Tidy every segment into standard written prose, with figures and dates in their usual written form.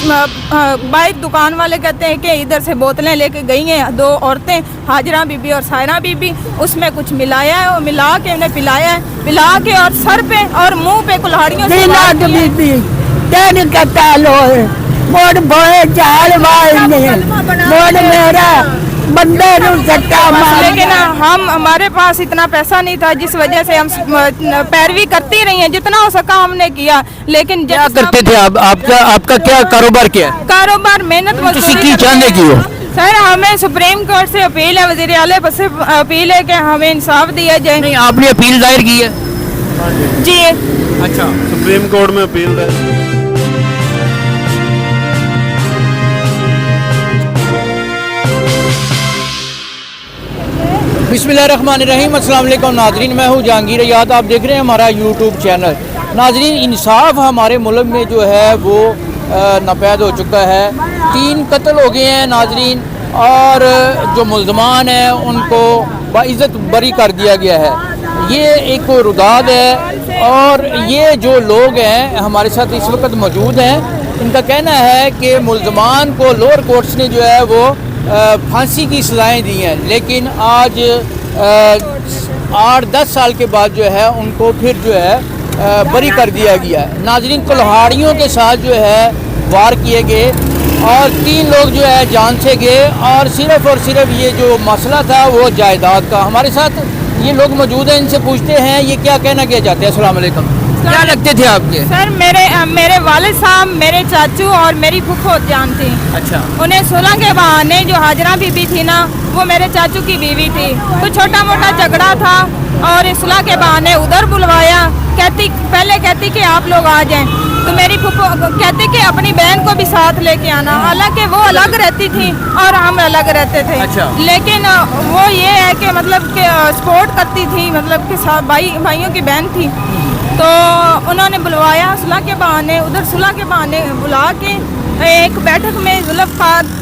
Bike दुकान वाले कहते हैं कि इधर से बोतलें लेके गई हैं दो औरतें, हाजरा बीबी और सायरा बीबी, उसमें कुछ मिलाया है और मिला के उन्हें पिलाया है, पिला के और सर पे और मुंह पे कुल्हाड़ियों से वार किया। बीबी तेरे कता लो मोड़ बोए चाल वाल ने मोड़ मेरा बंदे नु सट्टा मार। लेकिन हमारे पास इतना पैसा नहीं था, जिस वजह से हम पैरवी करती रही हैं, जितना हो सका हमने किया। लेकिन क्या करते थे आप? आपका क्या कारोबार क्या है? कारोबार मेहनत मजदूरी की चाहने की हो? सर हमें सुप्रीम कोर्ट से अपील है, वज़ीर आला से अपील है कि हमें इंसाफ दिया जाए। नहीं, आपने अपील दायर की है? जी अच्छा, सुप्रीम कोर्ट में अपील दायर। बिस्मिल्लाहिर्रहमानिर्रहीम, अस्सलाम वालेकुम नाजरीन, मैं हूँ जहांगीर याद, आप देख रहे हैं हमारा यूट्यूब चैनल। नाजरीन, इंसाफ हमारे मुल्क में जो है वो नापैद हो चुका है। 3 कत्ल हो गए हैं नाजरीन, और जो मुल्ज़मान हैं उनको बाइज़्ज़त बरी कर दिया गया है। ये एक रुदाद है, और ये जो लोग हैं हमारे साथ इस वक्त मौजूद हैं, इनका कहना है कि मुल्ज़मान को लोअर कोर्ट्स ने जो है वो फांसी की सज़ाएँ दी हैं, लेकिन आज 8-10 साल के बाद जो है उनको फिर जो है बरी कर दिया गया है। नाज़रीन, कुल्हाड़ियों के साथ जो है वार किए गए और 3 लोग जो है जान से गए, और सिर्फ ये जो मसला था वो जायदाद का। हमारे साथ ये लोग मौजूद हैं, इनसे पूछते हैं ये क्या कहना क्या चाहते हैं। अस्सलाम वालेकुम, क्या लगते थे आपके? सर मेरे वालिद साहब, मेरे चाचू और मेरी फूफो जान थी। अच्छा, उन्हें सुलह के बहाने जो हाजरा बीबी थी ना, वो मेरे चाचू की बीवी थी। तो छोटा मोटा झगड़ा था और सुलह के बहाने उधर बुलवाया। पहले कहती कि आप लोग आ जाएं, तो मेरी फूफो कहती कि अपनी बहन को भी साथ लेके आना। हालांकि वो अलग रहती थी और हम अलग रहते थे। अच्छा। लेकिन वो ये है कि मतलब कि सपोर्ट करती थी, मतलब कि भाइयों की बहन थी। तो उन्होंने बुलवाया सुलह के बहाने, उधर सुलह के बहाने बुला के एक बैठक में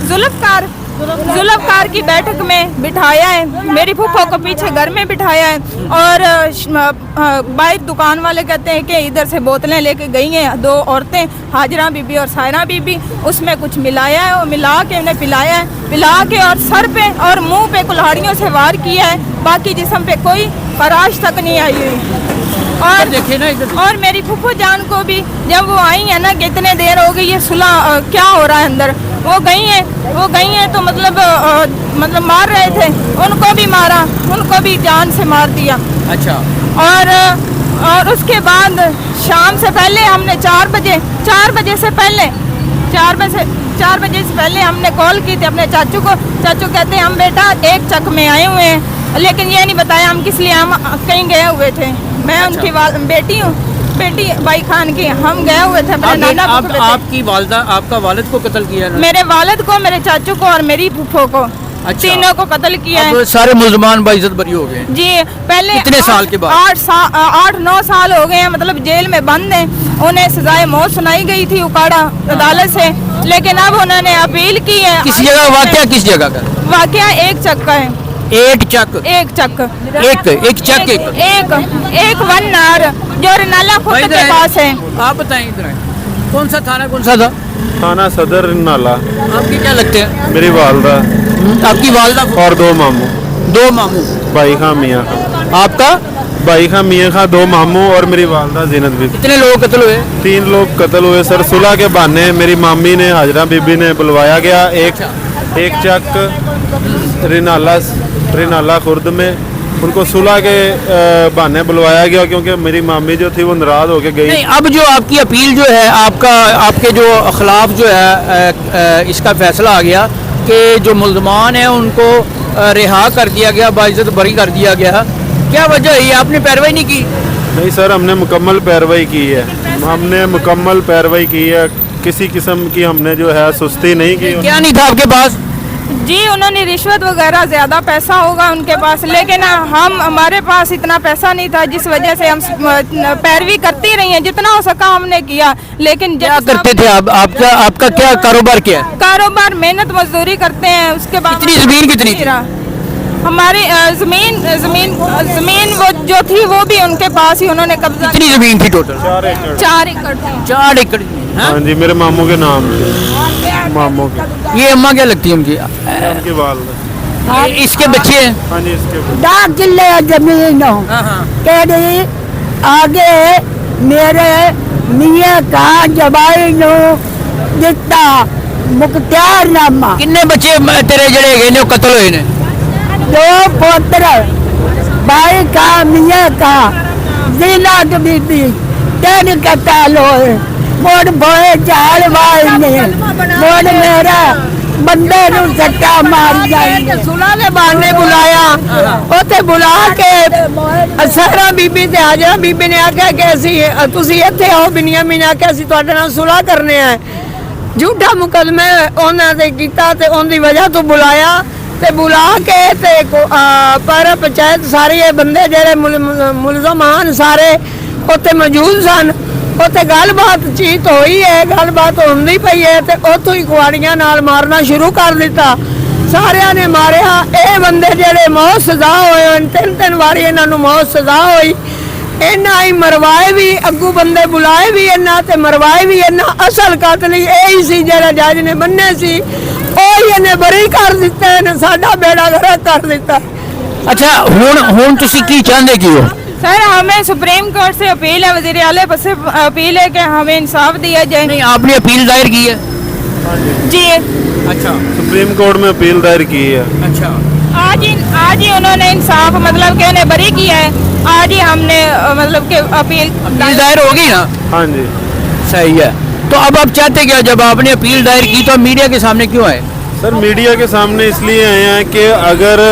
जुल्फ़कार की बैठक में बिठाया है। मेरी फूफो को पीछे घर में बिठाया है, और बाइक दुकान वाले कहते हैं कि इधर से बोतलें लेके गई हैं दो औरतें, हाजरा बीबी और सायरा बीबी, उसमें कुछ मिलाया है और मिला के उन्हें पिलाया है, पिला के और सर पे और मुंह पे कुल्हाड़ियों से वार किया है। बाकी जिस्म पे कोई खराश तक नहीं आई हुई। और मेरी फूफो जान को भी जब वो आई है ना कि इतने देर हो गई, ये सुलह क्या हो रहा है अंदर, वो गई हैं तो मतलब मार रहे थे, उनको भी मारा, उनको भी जान से मार दिया। अच्छा। और उसके बाद शाम से पहले हमने 4 बजे से पहले हमने कॉल की थी अपने चाचू को। चाचू कहते हैं हम बेटा एक चक में आए हुए हैं, लेकिन ये नहीं बताया हम किस लिए, हम कहीं गए हुए थे। मैं उनकी बेटी भाई खान की, हम गए हुए थे अपने नाना को। आपकी वालिदा, आपका वालिद को कत्ल किया है? मेरे वालिद को, मेरे चाचू को और मेरी फूफो को। अच्छा। तीनों को कत्ल किया है। सारे मुल्ज़मान बाइज़्ज़त बरी हो गए जी। पहले कितने साल के बाद? 8-9 साल हो गए हैं, मतलब जेल में बंद हैं। उन्हें सजाए मौत सुनाई गई थी उकाड़ा अदालत से, लेकिन अब उन्होंने अपील की है। किस जगह वाक़या? किस जगह का वाक़या? एक चक का है। एक चक एक वन नार जो रनाला खुद के पास है। आप बताएं इधर कौन सा थाना, कौन सा था? थाना सदर नाला। आपके क्या लगते हैं? मेरी वालदा। आपकी वालदा और 2 मामू। 2 मामू? भाई खां मियाँ खां। आपका? भाई खां मियाँ खां, 2 मामू और मेरी वालदा जीनत भी। कितने लोग कत्ल हुए? 3 लोग कत्ल हुए सर। सुलह के बहाने मेरी मामी ने, हाजरा बीबी ने बुलवाया गया। एक चक रिनाला खुर्द में उनको सुलह के बहाने बुलवाया गया, क्योंकि मेरी मामी जो थी वो नाराज होके गई। नहीं, अब जो आपकी अपील जो है, आपके जो खिलाफ जो है इसका फैसला आ गया कि जो मुल्ज़मान हैं उनको रिहा कर दिया गया, बाइज़्ज़त बरी कर दिया गया, क्या वजह है? आपने पैरवाई नहीं की? नहीं सर, हमने मुकम्मल पैरवाई की है। हमने मुकम्मल पैरवाई की है, किसी किस्म की हमने जो है सुस्ती नहीं की। क्या नहीं था आपके पास? जी, उन्होंने रिश्वत वगैरह, ज़्यादा पैसा होगा उनके पास, लेकिन हमारे पास इतना पैसा नहीं था, जिस वजह से हम पैरवी करती रही हैं, जितना हो सका हमने किया। लेकिन क्या करते थे आप? आपका क्या कारोबार क्या है? कारोबार मेहनत मजदूरी करते हैं। उसके बाद कितनी ज़मीन कितनी थी? हमारी ज़मीन वो जो थी वो भी उनके पास ही उन्होंने कब्जा। कितनी ज़मीन थी टोटल? 4 एकड़। 4 एकड़ थी। 4 एकड़। हाँ जी, मेरे मामू के नाम थे, मामू के। ये अम्मा क्या लगती है उनकी? उनके वाल इसके बच्चे हैं? हाँ जी, इसके 10 किले जमीन हाँ हाँ। तेरी आगे मेरे मियाँ का जबाई नु दिता मुख्तियारनामा। किन्ने बच्चे तेरे जड़े गए ने कत्ल हुए ने? 2 पुत्र भाई का मियाँ का जीनात बीबी 3 कत्ल होए। मोड़ बोए चाल वाई ने मोड़ मेरा बंदे नु सट्टा मार जाए। सुला ने बाने बुलाया उते बुला के सारा बीबी ते हाजरा बीबी ने आख्या कि ਅਸੀਂ ਤੁਸੀਂ ਇੱਥੇ ਆਓ ਬਿਨੀਆਮੀਨ ਨੇ ਆਖਿਆ ਅਸੀਂ ਤੁਹਾਡੇ ਨਾਲ ਸੁਲਾਹ ਕਰਨੇ ਆ ਝੂਠਾ ਮੁਕਦਮਾ ਉਹਨਾਂ ਦੇ ਕੀਤਾ ਤੇ ਉਹਦੀ ਵਜ੍ਹਾ ਤੋਂ ਬੁਲਾਇਆ ਤੇ ਬੁਲਾ ਕੇ ਤੇ ਪਰ ਪੰਚਾਇਤ ਸਾਰੇ ਇਹ ਬੰਦੇ ਜਿਹੜੇ ਮੁਲਜ਼ਮ ਹਨ ਸਾਰੇ ਉੱਥੇ ਮੌਜੂਦ ਸਨ। ਉੱਥੇ ਗੱਲਬਾਤ ਚੀਤ ਹੋਈ ਹੈ ਗੱਲਬਾਤ ਹੁੰਦੀ ਪਈ ਹੈ ਤੇ ਉੱਥੋਂ ਹੀ ਕੁਆੜੀਆਂ ਨਾਲ ਮਾਰਨਾ ਸ਼ੁਰੂ ਕਰ ਦਿੱਤਾ। ਸਾਰਿਆਂ ਨੇ ਮਾਰਿਆ। ਇਹ ਬੰਦੇ ਜਿਹੜੇ ਮੌਤ ਸਜ਼ਾ ਹੋਏ ਹਨ 3 ਵਾਰੀ ਇਹਨਾਂ ਨੂੰ ਮੌਤ ਸਜ਼ਾ ਹੋਈ। ਇਹਨਾਂ ਹੀ ਮਰਵਾਏ ਵੀ ਅੱਗੂ ਬੰਦੇ ਬੁਲਾਏ ਵੀ ਇਹਨਾਂ ਤੇ ਮਰਵਾਏ ਵੀ ਇਹਨਾਂ। ਅਸਲ ਕਾਤਲ ਇਹ ਹੀ ਸੀ ਜਿਹੜਾ ਜੱਜ ਨੇ ਬੰਨੇ ਸੀ ਉਹ ਇਹਨੇ ਬਰੀ ਕਰ ਦਿੱਤੇ ਨੇ ਸਾਡਾ ਬੇੜਾ ਗਰਕ ਕਰ ਦਿੱਤਾ। अच्छा ਹੁਣ ਤੁਸੀਂ ਕੀ ਚਾਹੁੰਦੇ ਕੀ ਹੋ? सर हमें सुप्रीम कोर्ट से अपील है वज़ीर आला से अपील है कि हमें इंसाफ दिया जाए। नहीं आपने अपील दायर की है? जी अच्छा सुप्रीम कोर्ट में अपील दायर की है। अच्छा आज ही उन्होंने इंसाफ मतलब कि उन्हें बरी किया है। आज ही हमने मतलब कि अपील दायर होगी ना? हाँ जी, सही है। तो अब आप चाहते क्या जब आपने अपील दायर की तो मीडिया के सामने क्यों आए? सर मीडिया के सामने इसलिए आए हैं कि अगर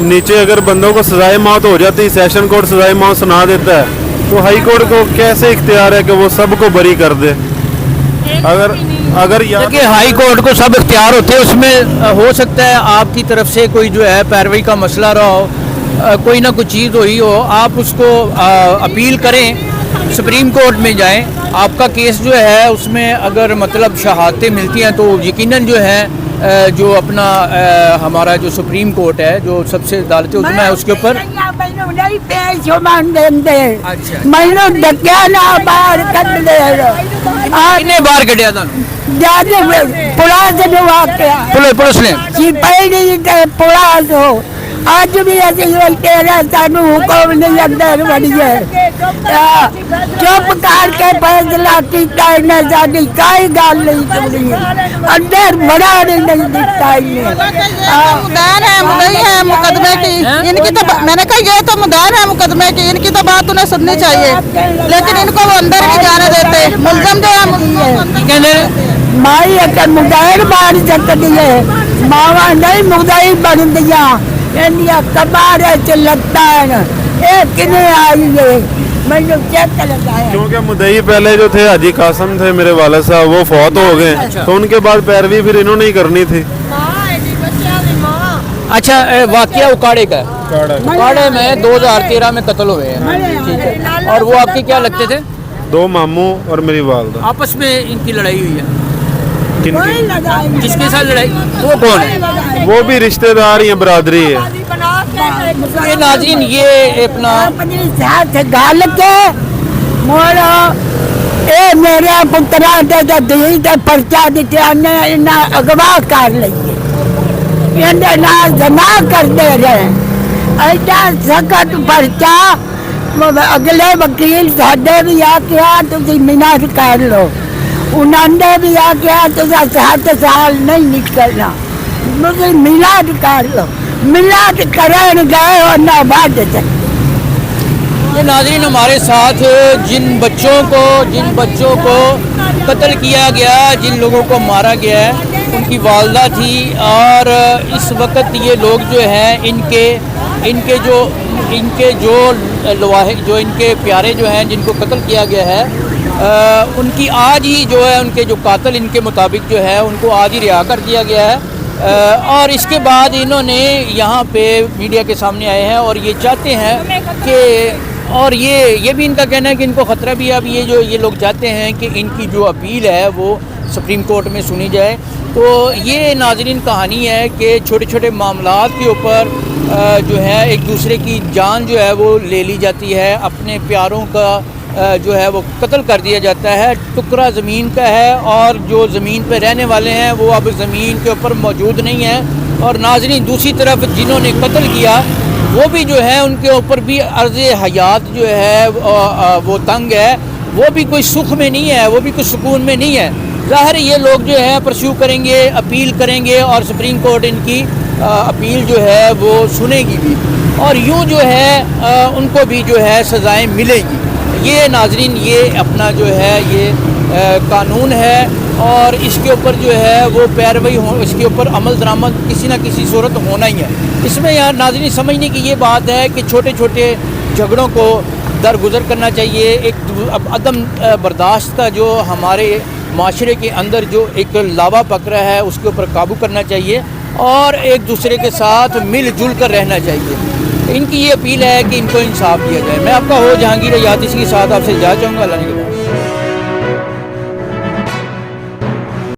नीचे अगर बंदों को सजाए मौत हो जाती, सेशन कोर्ट सजाए मौत सुना देता है तो हाई कोर्ट को कैसे इख्तियार है कि वो सबको बरी कर दे? अगर देखिए हाई कोर्ट को सब इख्तियार होते हैं उसमें हो सकता है आपकी तरफ से कोई जो है पैरवी का मसला रहा हो कोई ना कोई चीज़ हुई हो आप उसको अपील करें सुप्रीम कोर्ट में जाएं। आपका केस जो है उसमें अगर मतलब शहादतें मिलती हैं तो यकीनन जो है जो अपना हमारा जो सुप्रीम कोर्ट है जो सबसे अदालत है उसमें उसके ऊपर अच्छा मैनू डकिया ना बाहर कट दे कितने बार कटिया था पुलिस ने सिपाही पुलिस हो अज भी तेरा सानू हुक्म नहीं अंदर वड़िए चुप करके फैसला किया इन्हें साडी कोई गल नहीं सुनी अंदर बड़ा नहीं दिता मुदान है मुदई है मुकदमे की इनकी तो मैंने कहा ये तो मुदान है मुकदमे की इनकी तो बात उन्हें सुननी चाहिए लेकिन इनको वो अंदर नहीं जाने देते। मुलजम जो है माई एक मुदार बन सकती है मावा नहीं मुदाई बन दिया इंडिया कबारे च लगता है ये किने आई है मैंने चेक लगाया क्योंकि मुदई पहले जो थे हाजी कासम थे मेरे वाले साहब वो फौत हो गए तो उनके बाद पैरवी फिर इन्होंने ही करनी थी। अच्छा वाकया उकाड़े का उकाड़े में 2013 में कत्ल हुए हैं ठीक है और वो आपके क्या लगते थे? 2 मामू और मेरी वालदा। आपस में इनकी लड़ाई हुई है? किनकी? किसके साथ लड़ाई? वो कौन है? वो भी रिश्तेदार ही हैं, बरादरी है। ये नाज़रीन ये अपना अपनी साथ गल के मोड़ा ए मेरे पुत्रा दे दी ते पर्चा दित्या ने इना अगवा कर लईए इन्हें नाल जमा करते रहे ऐसा सख्त पर्चा अगले वकील साडे भी आख्या तुसी मिन्नत कर लो उन्होंने भी आख्या तुसा 7 साल नहीं निकलना तुसी मिलाद कर लो मिलाद करन गए और ना बाद ये नाज़रीन हमारे साथ जिन बच्चों को कत्ल किया गया जिन लोगों को मारा गया है उनकी वालदा थी और इस वक्त ये लोग जो हैं इनके जो लवाहे जो इनके प्यारे जो हैं जिनको कत्ल किया गया है उनकी आज ही जो है उनके जो कातिल इनके मुताबिक जो है उनको आज ही रिहा कर दिया गया है और इसके बाद इन्होंने यहाँ पे मीडिया के सामने आए हैं और ये चाहते हैं कि और ये भी इनका कहना है कि इनको ख़तरा भी है। अब ये लोग चाहते हैं कि इनकी जो अपील है वो सुप्रीम कोर्ट में सुनी जाए। तो ये नाज़रीन कहानी है कि छोटे छोटे मामलात के ऊपर जो है एक दूसरे की जान जो है वो ले ली जाती है। अपने प्यारों का جو ہے وہ قتل کر دیا جاتا ہے. ٹکڑا زمین کا ہے اور جو زمین پہ رہنے والے ہیں وہ اب زمین کے اوپر موجود نہیں ہیں. اور ناظرین دوسری طرف جنہوں نے قتل کیا وہ بھی جو ہے ان کے اوپر بھی عرض حیات جو ہے وہ تنگ ہے, وہ بھی کوئی سکھ میں نہیں ہے, وہ بھی کوئی سکون میں نہیں ہے. ظاہر یہ لوگ جو ہے پرسیو کریں گے, اپیل کریں گے اور سپریم کورٹ ان کی اپیل جو ہے وہ سنے گی بھی, اور یوں جو ہے ان کو بھی جو ہے سزائیں ملیں گی. یہ ناظرین یہ اپنا جو ہے یہ قانون ہے اور اس کے اوپر جو ہے وہ پیروی اس کے اوپر عمل درآمد کسی نہ کسی صورت ہونا ہی ہے. اس میں یار ناظرین سمجھنے کی یہ بات ہے کہ چھوٹے چھوٹے جھگڑوں کو درگزر کرنا چاہیے. ایک عدم برداشت کا جو ہمارے معاشرے کے اندر جو ایک لاوا پک رہا ہے اس کے اوپر قابو کرنا چاہیے اور ایک دوسرے کے ساتھ مل جل کر رہنا چاہیے. ان کی یہ اپیل ہے کہ ان کو انصاف دیا جائے. میں آپ کا ہو جہانگیر حیات, اس کے ساتھ آپ سے اجازت چاہوں گا. اللہ نے